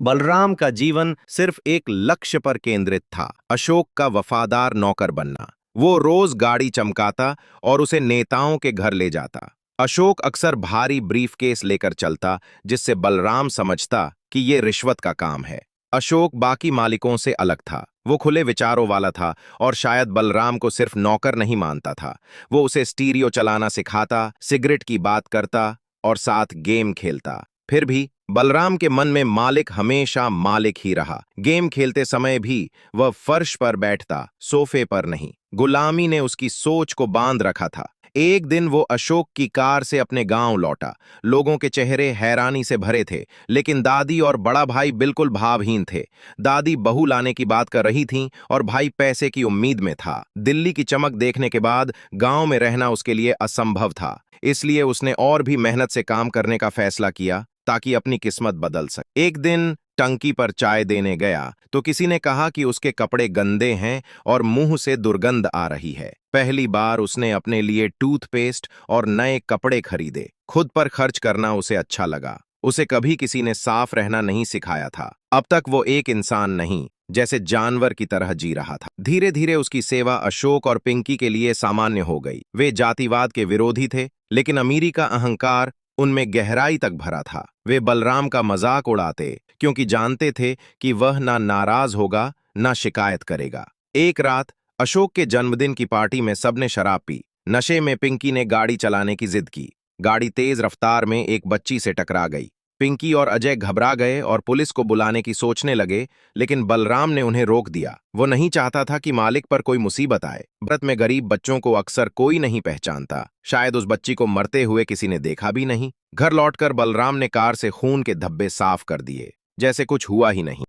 बलराम का जीवन सिर्फ एक लक्ष्य पर केंद्रित था, अशोक का वफादार नौकर बनना। वो रोज गाड़ी चमकाता और उसे नेताओं के घर ले जाता। अशोक अक्सर भारी ब्रीफकेस लेकर चलता, जिससे बलराम समझता कि ये रिश्वत का काम है। अशोक बाकी मालिकों से अलग था। वो खुले विचारों वाला था और शायद बलराम को सिर्फ नौकर नहीं मानता था। वो उसे स्टीरियो चलाना सिखाता, सिगरेट की बात करता और साथ गेम खेलता। फिर भी बलराम के मन में मालिक हमेशा मालिक ही रहा। गेम खेलते समय भी वह फर्श पर बैठता, सोफे पर नहीं। गुलामी ने उसकी सोच को बांध रखा था। एक दिन वो अशोक की कार से अपने गांव लौटा। लोगों के चेहरे हैरानी से भरे थे, लेकिन दादी और बड़ा भाई बिल्कुल भावहीन थे। दादी बहू लाने की बात कर रही थीं और भाई पैसे की उम्मीद में था। दिल्ली की चमक देखने के बाद गांव में रहना उसके लिए असंभव था। इसलिए उसने और भी मेहनत से काम करने का फैसला किया ताकि अपनी किस्मत बदल सके। एक दिन टंकी पर चाय देने गया तो किसी ने कहा कि उसके कपड़े गंदे हैं और मुंह से दुर्गंध आ रही है। पहली बार उसने अपने लिए टूथपेस्ट और नए कपड़े खरीदे। खुद पर खर्च करना उसे अच्छा लगा। उसे कभी किसी ने साफ रहना नहीं सिखाया था। अब तक वो एक इंसान नहीं, जैसे जानवर की तरह जी रहा था। धीरे धीरे उसकी सेवा अशोक और पिंकी के लिए सामान्य हो गई। वे जातिवाद के विरोधी थे, लेकिन अमीरी का अहंकार उनमें गहराई तक भरा था। वे बलराम का मजाक उड़ाते क्योंकि जानते थे कि वह ना नाराज होगा ना शिकायत करेगा। एक रात अशोक के जन्मदिन की पार्टी में सबने शराब पी। नशे में पिंकी ने गाड़ी चलाने की जिद की। गाड़ी तेज रफ्तार में एक बच्ची से टकरा गई। पिंकी और अजय घबरा गए और पुलिस को बुलाने की सोचने लगे, लेकिन बलराम ने उन्हें रोक दिया। वो नहीं चाहता था कि मालिक पर कोई मुसीबत आए। भारत में गरीब बच्चों को अक्सर कोई नहीं पहचानता। शायद उस बच्ची को मरते हुए किसी ने देखा भी नहीं। घर लौटकर बलराम ने कार से खून के धब्बे साफ कर दिए, जैसे कुछ हुआ ही नहीं।